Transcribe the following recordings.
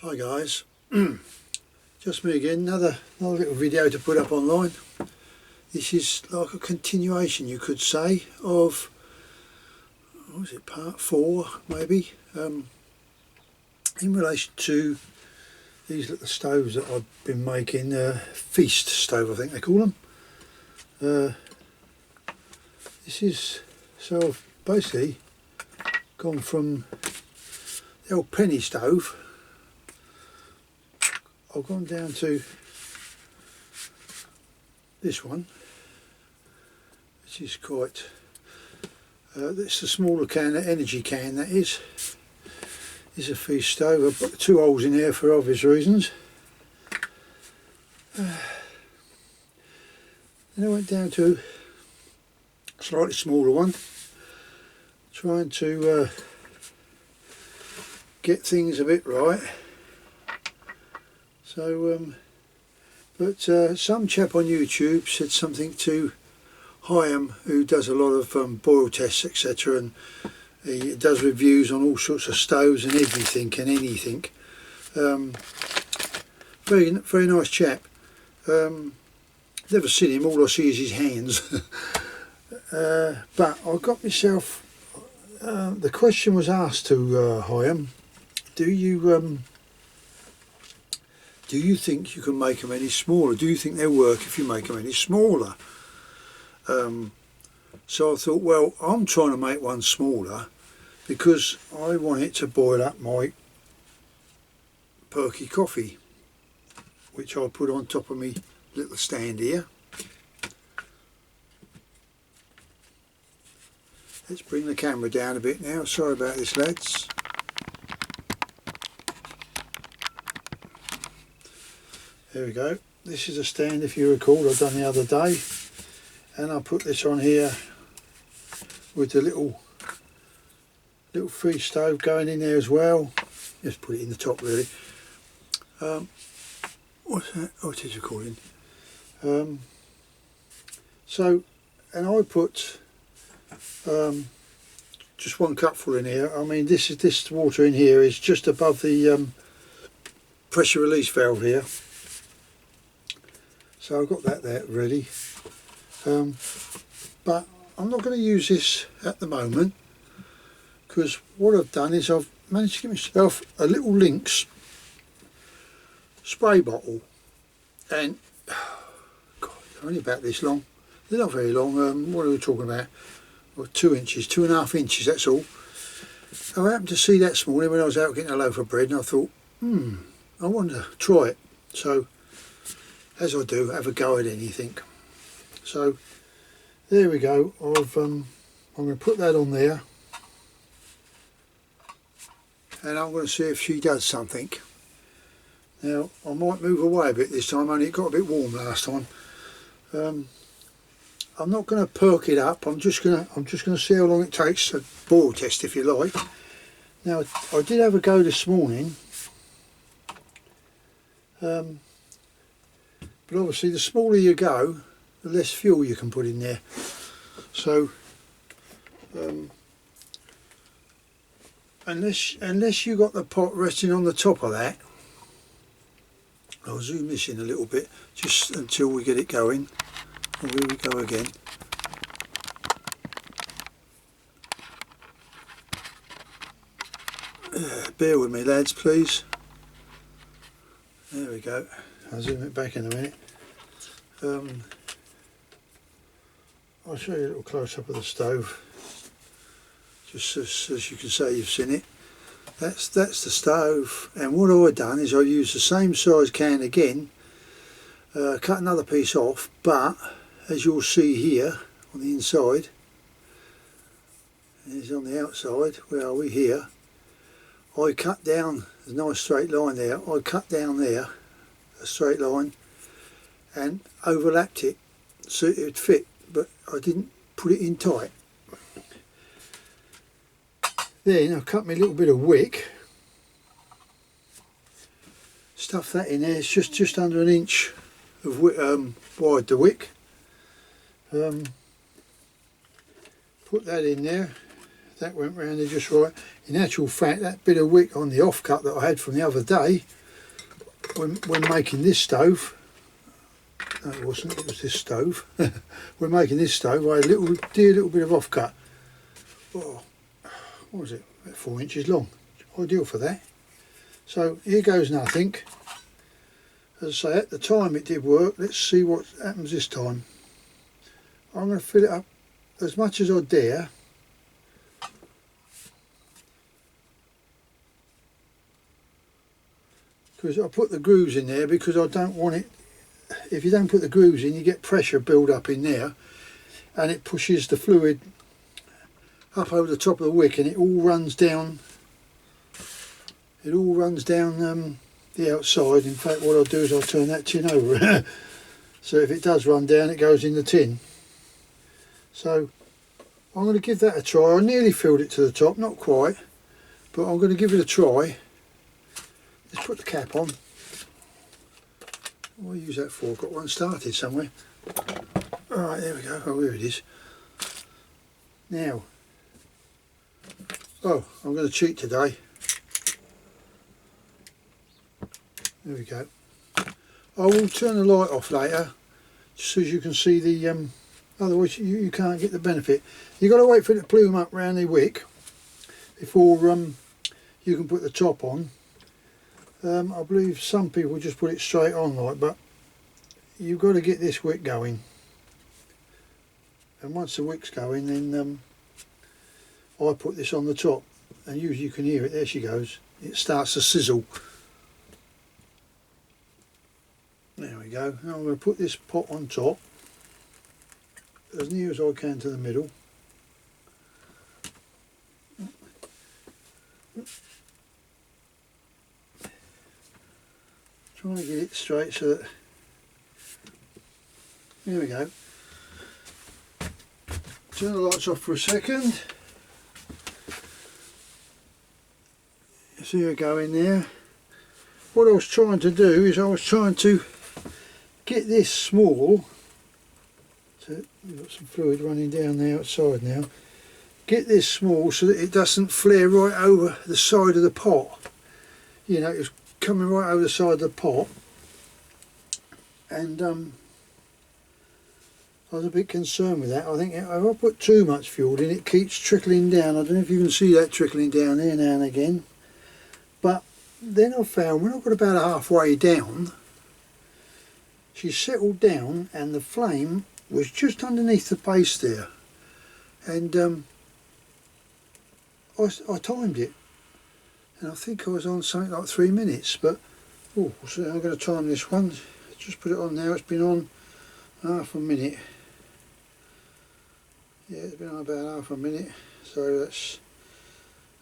Hi guys, just me again, another little video to put up online. This is like a continuation, you could say, of, what was it, part 4 maybe, in relation to these little stoves that I've been making, feast stove I think they call them. This is, so I've basically gone from the old penny stove. I've gone down to this one, which is quite, it's the smaller can, the energy can that is a feast stove. I've put 2 holes in there for obvious reasons. Then I went down to a slightly smaller one, trying to get things a bit right. So, but some chap on YouTube said something to hemp, who does a lot of boil tests, etc., and he does reviews on all sorts of stoves and everything and anything. Very nice chap. Never seen him, all I see is his hands. But I got myself, the question was asked to hemp, do you think you can make them any smaller? Do you think they'll work if you make them any smaller? So I thought, well, I'm trying to make one smaller because I want it to boil up my perky coffee, which I put on top of my little stand here. Let's bring the camera down a bit now. Sorry about this, lads. There we go. This is a stand, if you recall, I've done the other day, and I put this on here with the little free stove going in there as well. Just put it in the top really. What's that? Oh, it is recording. So, and I put just 1 cupful in here. I mean, this water in here is just above the pressure release valve here. So I've got that there ready, but I'm not going to use this at the moment, because what I've done is I've managed to get myself a little Lynx spray bottle, and God, only about this long. They're not very long. What are we talking about? Well, 2 inches, 2.5 inches, that's all. I happened to see that this morning when I was out getting a loaf of bread, and I thought, I want to try it. So, as I do, have a go at anything. So there we go. I'm going to put that on there, and I'm going to see if she does something. Now I might move away a bit this time, only it got a bit warm last time. I'm not going to perk it up. I'm just going to see how long it takes, a boil test if you like. Now I did have a go this morning. But obviously the smaller you go, the less fuel you can put in there. So unless you got the pot resting on the top of that, I'll zoom this in a little bit just until we get it going. And here we go again. Bear with me, lads, please. There we go. I'll zoom it back in a minute. I'll show you a little close-up of the stove, just as you can say you've seen it. That's the stove, and what I've done is I used the same size can again, cut another piece off, but as you'll see here on the inside, and it's on the outside, where are we here, I cut down, there's a nice straight line there, I cut down there a straight line and overlapped it so it would fit, but I didn't put it in tight. Then I cut me a little bit of wick, stuff that in there. It's just under 1 inch of wide, the wick. Put that in there. that went round there just right. In actual fact, that bit of wick on the offcut that I had from the other day, when making this stove, no it wasn't, it was this stove. When making this stove, I had a dear little bit of offcut. Oh, what was it? About 4 inches long. Ideal for that. So here goes nothing. As I say, at the time it did work. Let's see what happens this time. I'm going to fill it up as much as I dare. Because I put the grooves in there because I don't want it, if you don't put the grooves in you get pressure build up in there and it pushes the fluid up over the top of the wick and it all runs down the outside. In fact what I'll do is I'll turn that tin over so if it does run down it goes in the tin. So I'm going to give that a try. I nearly filled it to the top, not quite, but I'm going to give it a try. Let's put the cap on. What do I use that for? I've got one started somewhere. Alright, there we go. Oh, here it is. Now, oh, I'm going to cheat today. There we go. I will turn the light off later, just so you can see the, otherwise you can't get the benefit. You've got to wait for it to plume up round the wick before you can put the top on. I believe some people just put it straight on like, but you've got to get this wick going. And once the wick's going, then I put this on the top, and usually you can hear it. There she goes. It starts to sizzle. There we go. Now I'm going to put this pot on top, as near as I can to the middle. Trying to get it straight so that, there we go. Turn the lights off for a second. See her go in there. What I was trying to do is I was trying to get this small, so we've got some fluid running down the outside now, get this small so that it doesn't flare right over the side of the pot. You know, it's coming right over the side of the pot, and I was a bit concerned with that. I think if I put too much fuel in, it keeps trickling down. I don't know if you can see that trickling down there now and again, but then I found when I got about halfway down, she settled down and the flame was just underneath the base there, and I timed it, and I think I was on something like 3 minutes, but oh, so I'm going to time this one. Just put it on now. It's been on half a minute. Yeah, it's been on about half a minute, so that's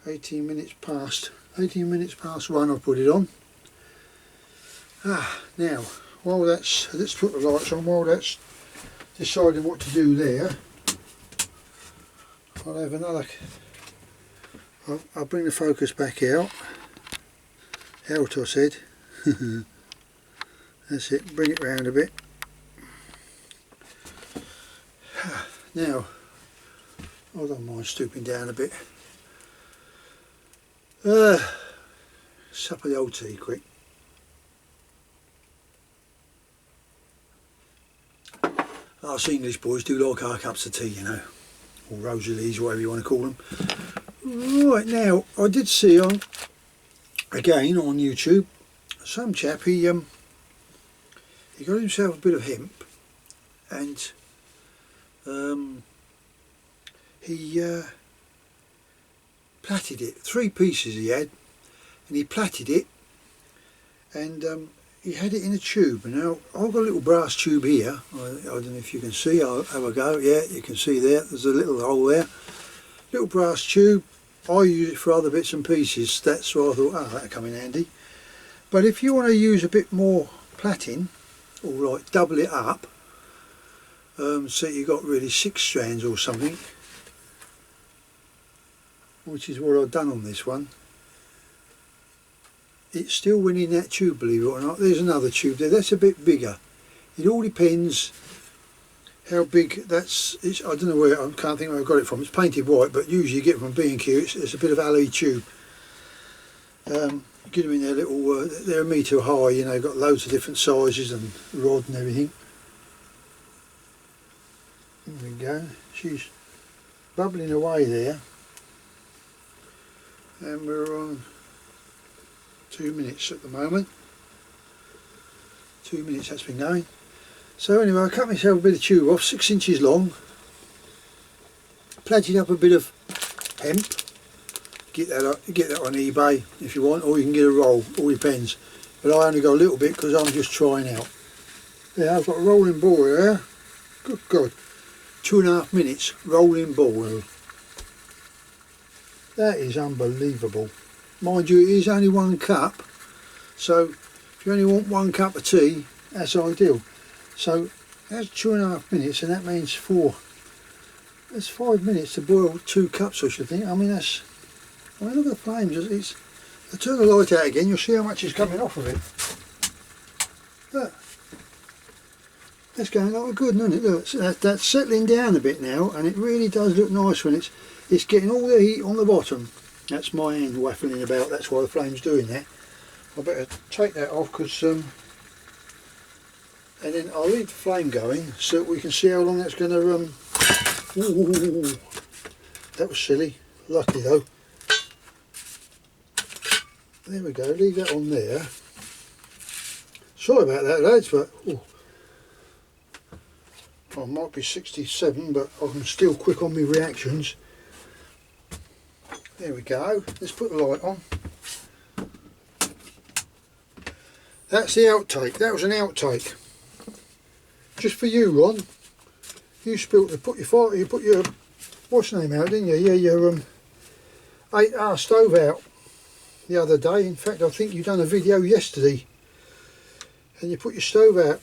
18 minutes past 1 I put it on. Now while that's, let's put the lights on, while that's deciding what to do there, I'll have another, I'll bring the focus back out I said. That's it, bring it round a bit. Now, I don't mind stooping down a bit. Sup of the old tea quick. Us English boys do like our cups of tea, you know, or Rosalees, whatever you want to call them. Right, now, I did see on, again on YouTube, some chap, he got himself a bit of hemp, and he plaited it, 3 pieces he had, and he plaited it, and he had it in a tube. And now I've got a little brass tube here, I don't know if you can see, I'll have a go, yeah, you can see there, there's a little hole there, little brass tube. I use it for other bits and pieces, that's why I thought, oh, that'll come in handy. But if you want to use a bit more plaiting, or like double it up, so you got really 6 strands or something, which is what I've done on this one, it still went in that tube, believe it or not. There's another tube there, that's a bit bigger. It all depends how big that's. I don't know where, I can't think where I got it from. It's painted white, but usually you get it from B&Q. It's a bit of alloy tube. Get them in their little, they're a metre high, you know, got loads of different sizes and rod and everything. There we go, she's bubbling away there, and we're on 2 minutes at the moment. 2 minutes that's been going. So anyway, I cut myself a bit of tube off, 6 inches long, plaited up a bit of hemp. Get that on eBay if you want, or you can get a roll, all depends. But I only got a little bit because I'm just trying out. Yeah, I've got a rolling ball here. Good God, 2.5 minutes rolling ball. That is unbelievable. Mind you, it is only 1 cup, so if you only want 1 cup of tea, that's ideal. So that's 2.5 minutes, and that means that's 5 minutes to boil 2 cups, I should think. I mean, look at the flames. I turn the light out again, you'll see how much is coming off of it. Look, that's going like good, isn't it? Look, that's settling down a bit now, and it really does look nice when it's getting all the heat on the bottom. That's my hand waffling about, that's why the flame's doing that. I better take that off, because and then I'll leave the flame going so that we can see how long that's going to Ooh, that was silly, lucky though. There we go, leave that on there. Sorry about that, lads, but I might be 67, but I'm still quick on my reactions. There we go, let's put the light on. That's the outtake, that was an outtake. Just for you, Ron. You put your what's the name out, didn't you? Yeah, your 8-hour stove out the other day. In fact, I think you done a video yesterday, and you put your stove out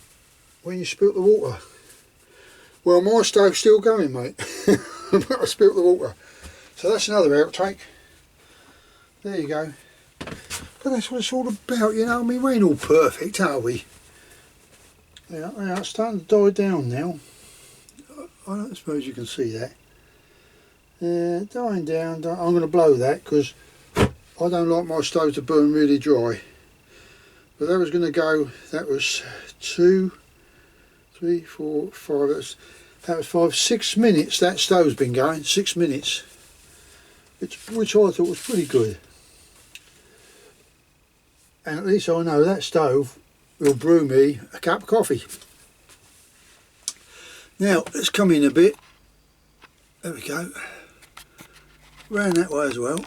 when you spilt the water. Well, my stove's still going, mate. But I spilt the water, so that's another outtake. There you go. But that's what it's all about, you know. I mean, we ain't all perfect, are we? Yeah, it's starting to die down now. I don't suppose you can see that. Dying down. I'm going to blow that because I don't like my stove to burn really dry. But that was going to go, that was 2, 3, 4, 5, that was 5, 6 minutes that stove's been going, 6 minutes. Which I thought was pretty good. And at least I know that stove will brew me a cup of coffee. Now let's come in a bit. There we go. Round that way as well.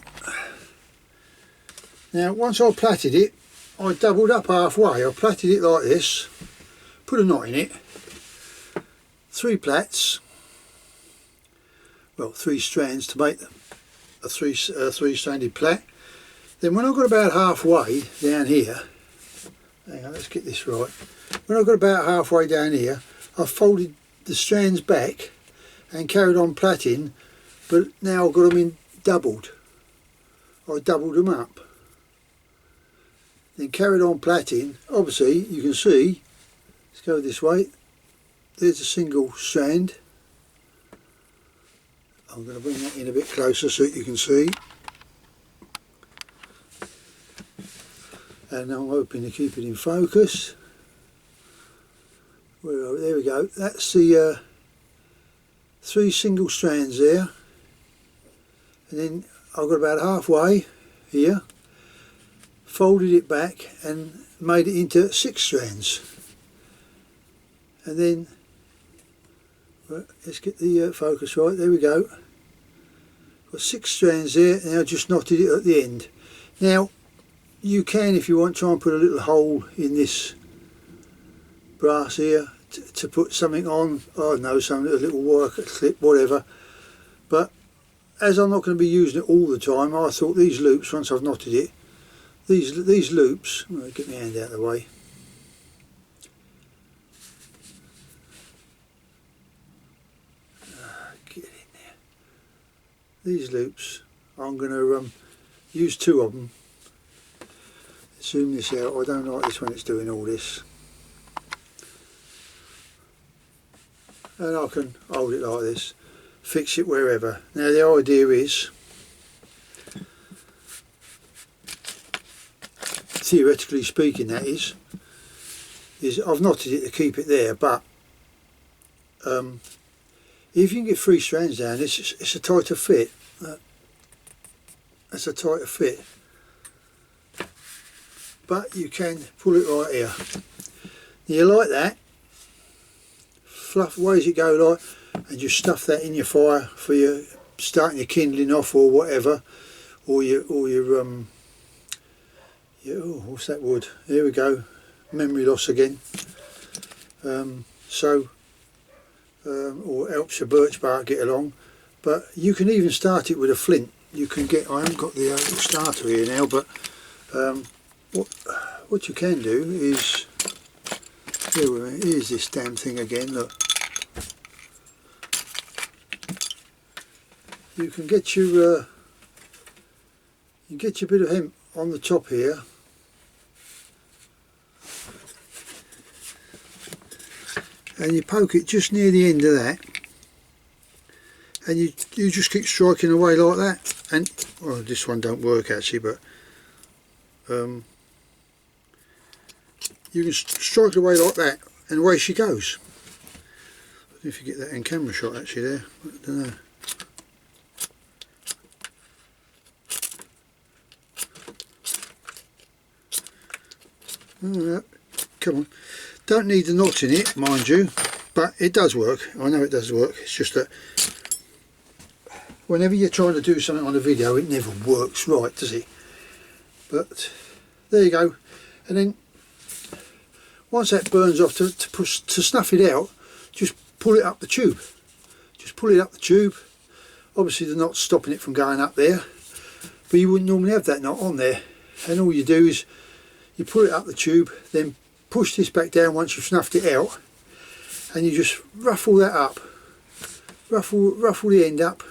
Now once I plaited it, I doubled up halfway. I plaited it like this, put a knot in it, 3 plaits, well 3 strands to make a three-stranded plait. Then when I got about halfway down here, hang on, let's get this right. When I got about halfway down here, I folded the strands back and carried on plaiting, but now I've got them in doubled. I doubled them up. Then carried on plaiting. Obviously, you can see, let's go this way, there's a single strand. I'm going to bring that in a bit closer so that you can see. And I'm hoping to keep it in focus. There we go. That's the 3 single strands there. And then I've got about halfway here, folded it back and made it into 6 strands. And then, let's get the focus right. There we go. Got 6 strands there, and I just knotted it at the end. Now, you can, if you want, try and put a little hole in this brass here to put something on. I don't know, a little wire clip, whatever. But as I'm not going to be using it all the time, I thought these loops, once I've knotted it, these loops, I'll get my hand out of the way. Get in there. These loops, I'm going to use 2 of them. Zoom this out. I don't like this when it's doing all this. and I can hold it like this, fix it wherever. Now the idea is, theoretically speaking, that is I've knotted it to keep it there, but if you can get 3 strands down, it's a tighter fit. It's a tighter fit, but you can pull it right here. You like that, fluff away as it go, like, and just stuff that in your fire for your starting your kindling off or whatever, or your oh, what's that wood? Here we go, memory loss again. Or helps your birch bark get along. But you can even start it with a flint. You can get, I haven't got the little starter here now, but what you can do is, here's this damn thing again, look. You can get your bit of hemp on the top here, and you poke it just near the end of that, and you just keep striking away like that. And well, this one don't work actually, but you can strike away like that, and away she goes. I don't know if you get that in camera shot actually there, I don't know. Oh, come on, don't need the knot in it, mind you, but it does work. I know it does work. It's just that whenever you're trying to do something on a video, it never works right, does it? But there you go. And then once that burns off, to snuff it out, just pull it up the tube. Just pull it up the tube. Obviously the knot's stopping it from going up there, but you wouldn't normally have that knot on there. And all you do is you pull it up the tube, then push this back down once you've snuffed it out, and you just ruffle that up. Ruffle the end up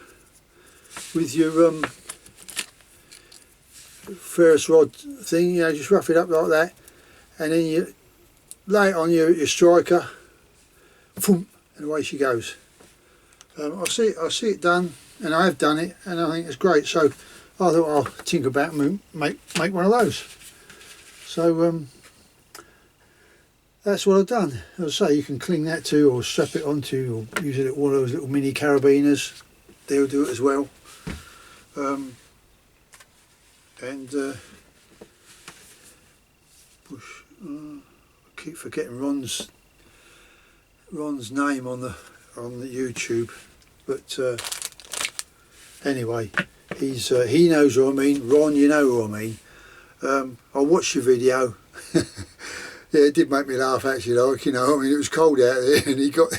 with your ferrous rod thing, you know, just rough it up like that, and then you lay it on your striker, boom, and away she goes. I see it done, and I have done it, and I think it's great. So I thought I'll think about make one of those. So that's what I've done. As I say, you can cling that to, or strap it onto, or use it at one of those little mini carabiners. They'll do it as well. Push. I keep forgetting Ron's name on the YouTube, but anyway, he knows what I mean. Ron, you know what I mean. I watched your video. Yeah, it did make me laugh actually. Like, you know, I mean, it was cold out there, and he got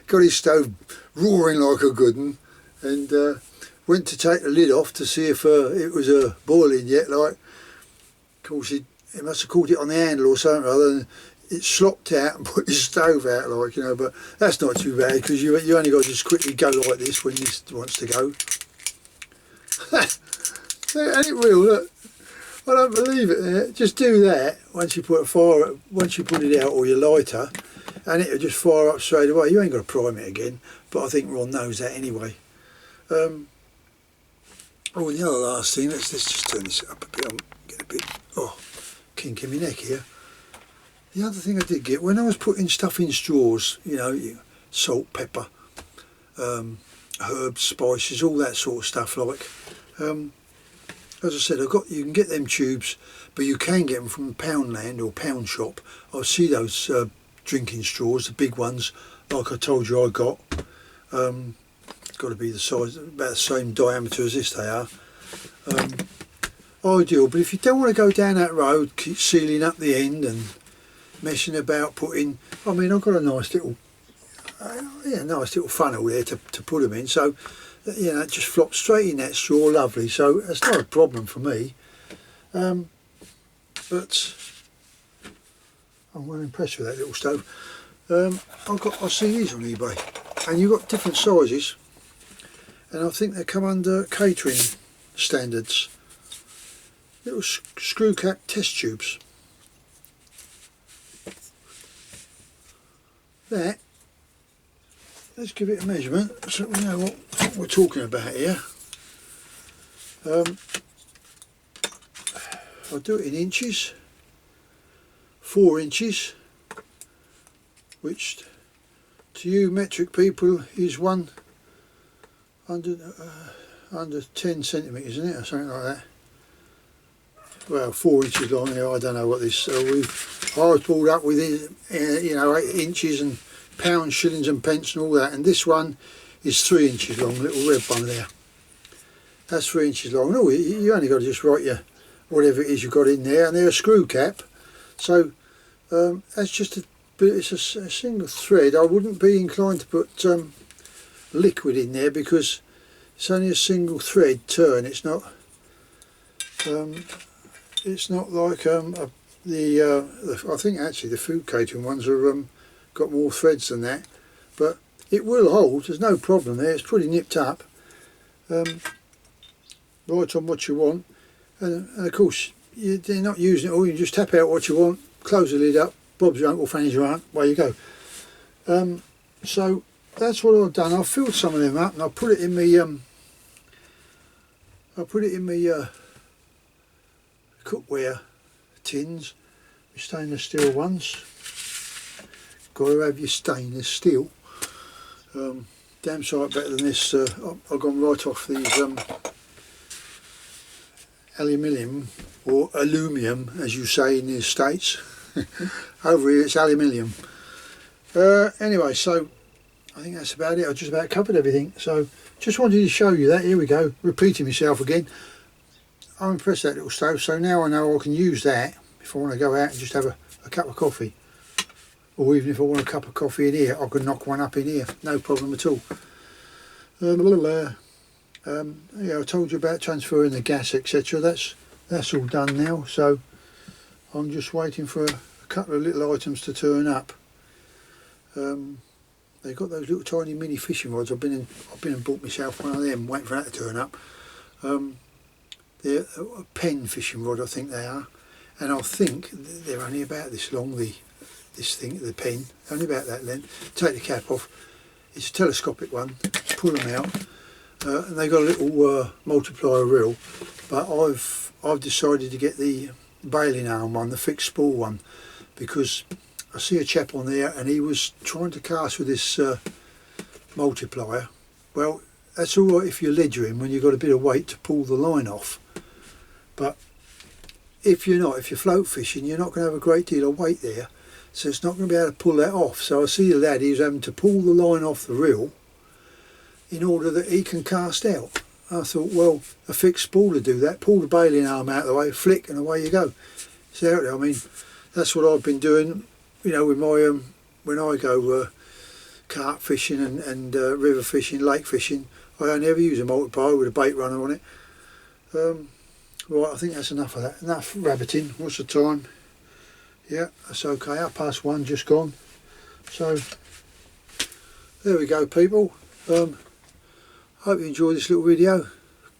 his stove roaring like a good one, and went to take the lid off to see if it was boiling yet. Like, of course, he must have caught it on the handle or something or other, and it slopped out and put his stove out, like, you know. But that's not too bad, because you only got to just quickly go like this when this wants to go. Ain't it real? Look, I don't believe it. Just do that once you put it out, or your lighter, and it'll just fire up straight away. You ain't got to prime it again, but I think Ron knows that anyway. Oh, and the other last thing, let's just turn this up a bit. I'm getting a bit kink in my neck here. The other thing I did get, when I was putting stuff in straws, you know, salt, pepper, herbs, spices, all that sort of stuff, like, as I said, you can get them tubes, but you can get them from Poundland or Pound Shop. I see those drinking straws, the big ones, like I told you I got. Got to be the size, about the same diameter as this they are. Ideal, but if you don't want to go down that road, keep sealing up the end and messing about putting, I mean, I've got a nice little funnel there to put them in, so you know, it just flops straight in that straw, lovely. So it's not a problem for me. But I'm well impressed with that little stove. I see these on eBay, and you've got different sizes, and I think they come under catering standards. Little screw cap test tubes. That let's give it a measurement so we know what we're talking about here. I'll do it in inches, 4 inches, which to you metric people is under 10 centimetres, isn't it, or something like that. Well, 4 inches long. You know, I don't know what this. I was brought up with you know, 8 inches and pounds, shillings and pence and all that. And this one is 3 inches long, little red one there. That's 3 inches long. No, you only got to just write your whatever it is you've got in there, and they're a screw cap. So that's just it's a single thread. I wouldn't be inclined to put liquid in there because it's only a single thread turn. It's not like I think actually the food catering ones are got more threads than that, but it will hold. There's no problem there. It's pretty nipped up, right on what you want, and of course you're not using it all. You just tap out what you want, close the lid up, Bob's your uncle, Fanny's your aunt, away you go. So that's what I've done. I've filled some of them up and I'll put it in my cookware tins, my stainless steel ones. Got to have your stainless steel. Damn sight better than this. I've gone right off these aluminium, or aluminium as you say in the States. Over here it's aluminium. Anyway, so I think that's about it. I just about covered everything. So just wanted to show you that. Here we go, repeating myself again. I impressed that little stove, so now I know I can use that if I want to go out and just have a cup of coffee, or even if I want a cup of coffee in here, I can knock one up in here, no problem at all. Yeah, I told you about transferring the gas, etc. That's all done now, so I'm just waiting for a couple of little items to turn up. They've got those little tiny mini fishing rods. I've been and bought myself one of them, waiting for that to turn up. They're a pen fishing rod, I think they are, and I think they're only about this long. This thing, the pen, only about that length. Take the cap off. It's a telescopic one. Pull them out, and they got a little multiplier reel. But I've decided to get the baling arm one, the fixed spool one, because I see a chap on there and he was trying to cast with this multiplier. Well, that's all right if you're ledgering when you've got a bit of weight to pull the line off, but if you're float fishing, you're not going to have a great deal of weight there, so it's not going to be able to pull that off. So I see the lad, he's having to pull the line off the reel in order that he can cast out. I thought, well, a fixed spool to do that. Pull the baling arm out of the way, flick, and away you go. So I mean, that's what I've been doing, you know, with my when I go carp fishing and river fishing, lake fishing. I only ever use a multiplier with a bait runner on it. Right, I think that's enough of that. Enough rabbiting. What's the time? Yeah, that's okay. 1:30 just gone. So there we go, people. Hope you enjoyed this little video.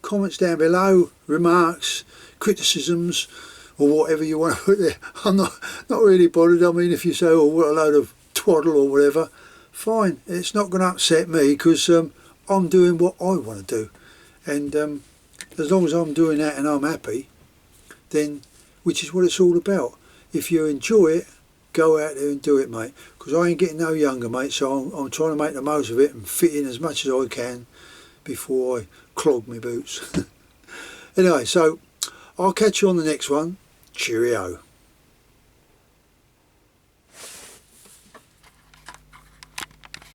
Comments down below, remarks, criticisms, or whatever you want to put there. I'm not really bothered. I mean, if you say, oh, what a load of twaddle or whatever, fine. It's not going to upset me because I'm doing what I want to do, and as long as I'm doing that and I'm happy, then, which is what it's all about. If you enjoy it, go out there and do it, mate, because I ain't getting no younger, mate, so I'm trying to make the most of it and fit in as much as I can before I clog my boots. Anyway, so I'll catch you on the next one. Cheerio.